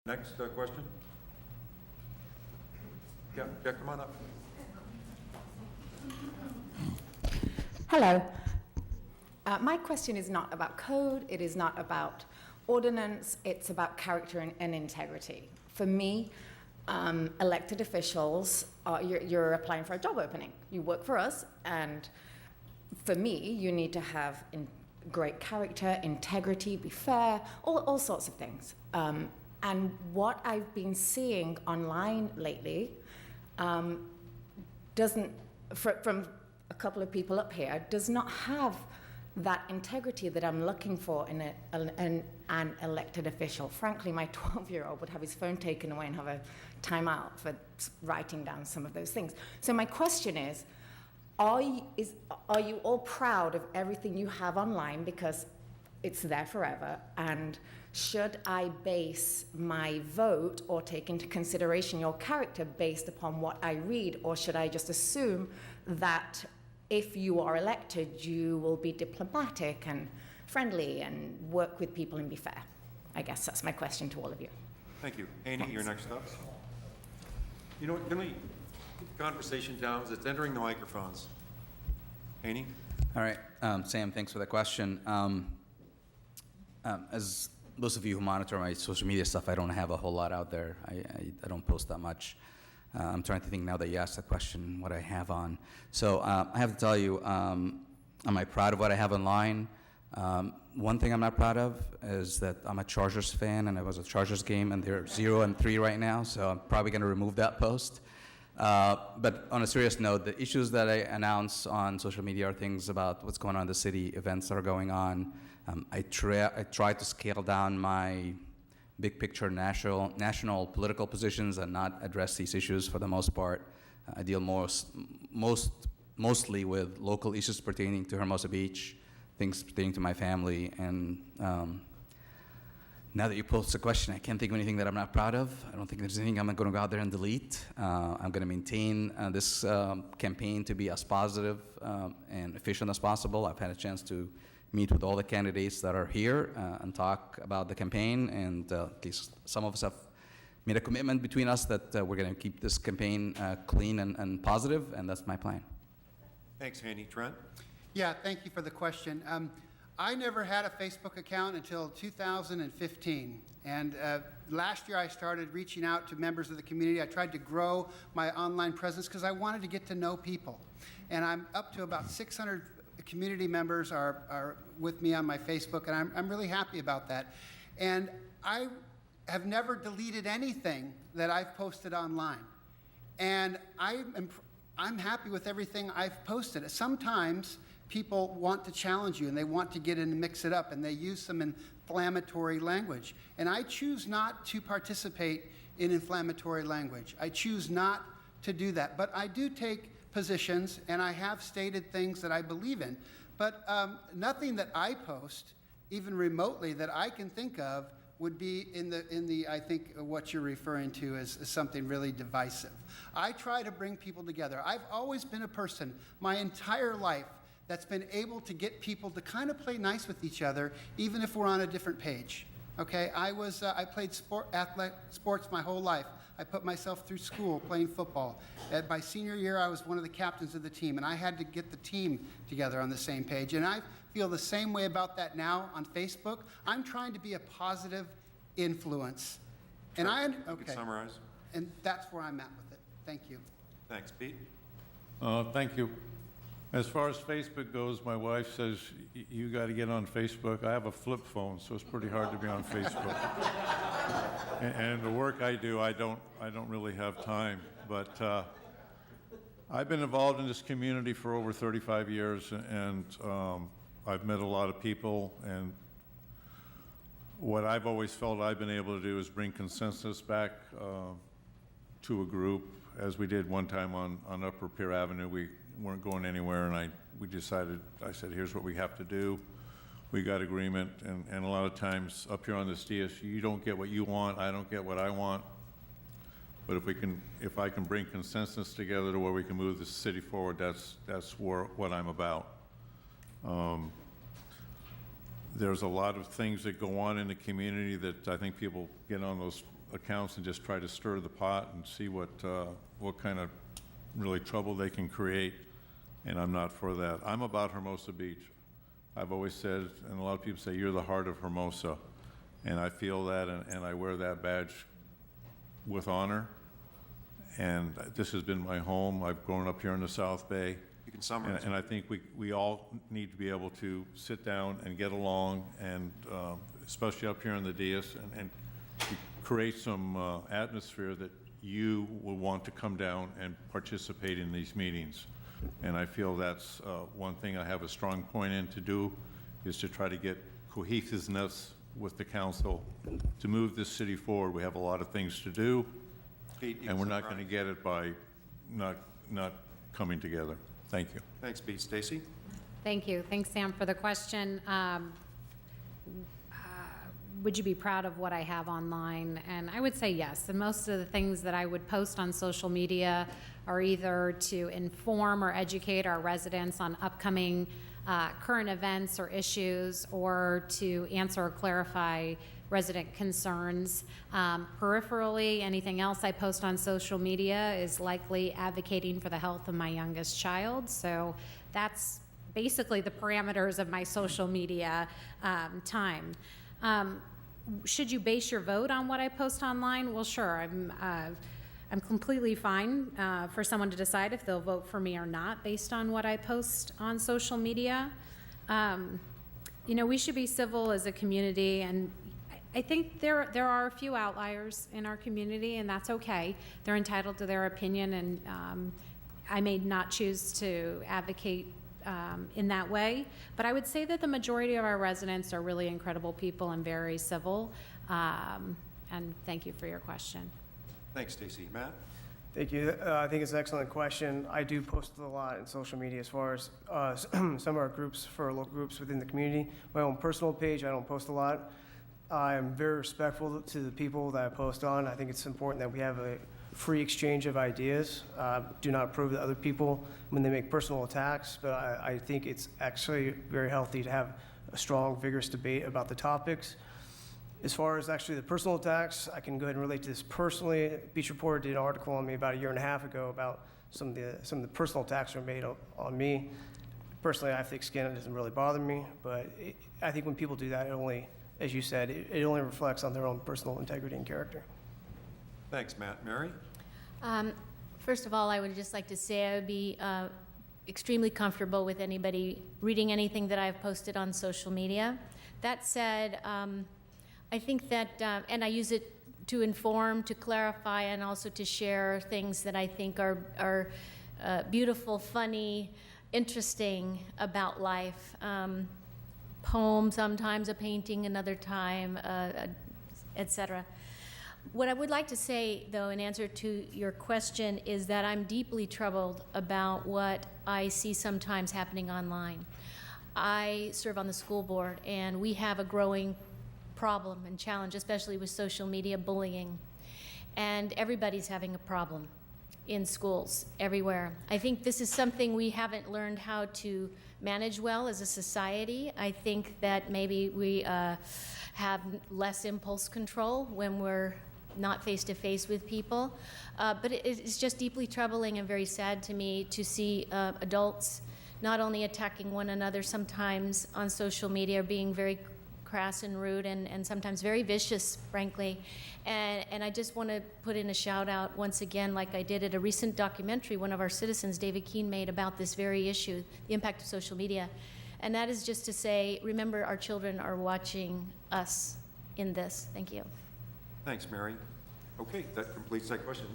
Next question. Yeah, come on up. Hello. My question is not about code, it is not about ordinance, it's about character and integrity. For me, elected officials, you're applying for a job opening. You work for us, and for me, you need to have great character, integrity, be fair, all sorts of things. And what I've been seeing online lately doesn't, from a couple of people up here, does not have that integrity that I'm looking for in an elected official. Frankly, my 12-year-old would have his phone taken away and have a timeout for writing down some of those things. So my question is, are you all proud of everything you have online because it's there forever? And should I base my vote or take into consideration your character based upon what I read, or should I just assume that if you are elected, you will be diplomatic and friendly and work with people and be fair? I guess that's my question to all of you. Thank you. Annie, you're next up. You know what, can we keep the conversation down? It's entering the microphones. Annie? All right, Sam, thanks for the question. As those of you who monitor my social media stuff, I don't have a whole lot out there. I don't post that much. I'm trying to think now that you asked the question, what I have on. So I have to tell you, am I proud of what I have online? One thing I'm not proud of is that I'm a Chargers fan, and it was a Chargers game, and they're 0-3 right now, so I'm probably going to remove that post. But on a serious note, the issues that I announce on social media are things about what's going on in the city, events that are going on. I try to scale down my big picture national political positions and not address these issues for the most part. I deal mostly with local issues pertaining to Hermosa Beach, things pertaining to my family, and now that you posed the question, I can't think of anything that I'm not proud of. I don't think there's anything I'm going to go out there and delete. I'm going to maintain this campaign to be as positive and efficient as possible. I've had a chance to meet with all the candidates that are here and talk about the campaign, and at least some of us have made a commitment between us that we're going to keep this campaign clean and positive, and that's my plan. Thanks, Annie. Trent? Yeah, thank you for the question. I never had a Facebook account until 2015, and last year I started reaching out to members of the community. I tried to grow my online presence because I wanted to get to know people, and I'm up to about 600 community members are with me on my Facebook, and I'm really happy about that. And I have never deleted anything that I've posted online, and I'm happy with everything I've posted. Sometimes people want to challenge you and they want to get in and mix it up, and they use some inflammatory language. And I choose not to participate in inflammatory language. I choose not to do that. But I do take positions, and I have stated things that I believe in. But nothing that I post, even remotely, that I can think of would be in the I think what you're referring to as something really divisive. I try to bring people together. I've always been a person my entire life that's been able to get people to kind of play nice with each other, even if we're on a different page. Okay, I played sports my whole life. I put myself through school playing football. At my senior year, I was one of the captains of the team, and I had to get the team together on the same page. And I feel the same way about that now on Facebook. I'm trying to be a positive influence. Sure. And You can summarize. And that's where I'm at with it. Thank you. Thanks. Pete? Thank you. As far as Facebook goes, my wife says, you got to get on Facebook. I have a flip phone, so it's pretty hard to be on Facebook. and the work I do, I don't really have time. But I've been involved in this community for over 35 years, and I've met a lot of people. And what I've always felt I've been able to do is bring consensus back to a group, as we did one time on Upper Pier Avenue. We weren't going anywhere, and I said, here's what we have to do. We got agreement, and a lot of times up here on this DS, you don't get what you want, I don't get what I want. But if I can bring consensus together to where we can move the city forward, that's what I'm about. There's a lot of things that go on in the community that I think people get on those accounts and just try to stir the pot and see what kind of really trouble they can create, and I'm not for that. I'm about Hermosa Beach. I've always said, and a lot of people say, you're the heart of Hermosa, and I feel that, and I wear that badge with honor. And this has been my home. I've grown up here in the South Bay. You can summarize. And I think we all need to be able to sit down and get along, and especially up here in the dais, and create some atmosphere that you will want to come down and participate in these meetings. And I feel that's one thing I have a strong point in to do, is to try to get cohesiveness with the council to move this city forward. We have a lot of things to do, Pete, you and we're can not going to get it by not coming together. Thank you. Thanks, Pete. Stacy? Thank you. Thanks, Sam, for the question. Would you be proud of what I have online? And I would say yes. And most of the things that I would post on social media are either to inform or educate our residents on upcoming current events or issues, or to answer or clarify resident concerns. Peripherally, anything else I post on social media is likely advocating for the health of my youngest child. So that's basically the parameters of my social media time. Should you base your vote on what I post online? Well, sure. I'm completely fine for someone to decide if they'll vote for me or not based on what I post on social media. You know, we should be civil as a community, and I think there are a few outliers in our community, and that's okay. They're entitled to their opinion, and I may not choose to advocate in that way. But I would say that the majority of our residents are really incredible people and very civil. And thank you for your question. Thanks, Stacy. Matt? Thank you. I think it's an excellent question. I do post a lot in social media as far as some of our groups, for local groups within the community. My own personal page, I don't post a lot. I'm very respectful to the people that I post on. I think it's important that we have a free exchange of ideas. Do not approve of other people when they make personal attacks, but I think it's actually very healthy to have a strong, vigorous debate about the topics. As far as actually the personal attacks, I can go ahead and relate to this personally. Beach Reporter did an article on me about 1.5 years ago about some of the personal attacks that were made on me. Personally, I have thick skin. It doesn't really bother me, but I think when people do that, it only, as you said, it only reflects on their own personal integrity and character. Thanks, Matt. Mary? First of all, I would just like to say I would be extremely comfortable with anybody reading anything that I've posted on social media. That said, I think that, and I use it to inform, to clarify, and also to share things that I think are beautiful, funny, interesting about life. Poem, sometimes a painting, another time, etc. What I would like to say, though, in answer to your question, is that I'm deeply troubled about what I see sometimes happening online. I serve on the school board, and we have a growing problem and challenge, especially with social media bullying. And everybody's having a problem in schools everywhere. I think this is something we haven't learned how to manage well as a society. I think that maybe we have less impulse control when we're not face-to-face with people. But it's just deeply troubling and very sad to me to see adults not only attacking one another sometimes on social media, being very crass and rude, and sometimes very vicious, frankly. And I just want to put in a shout out once again, like I did at a recent documentary one of our citizens, David Keene, made about this very issue, the impact of social media. And that is just to say, remember, our children are watching us in this. Thank you. Thanks, Mary. Okay, that completes that question.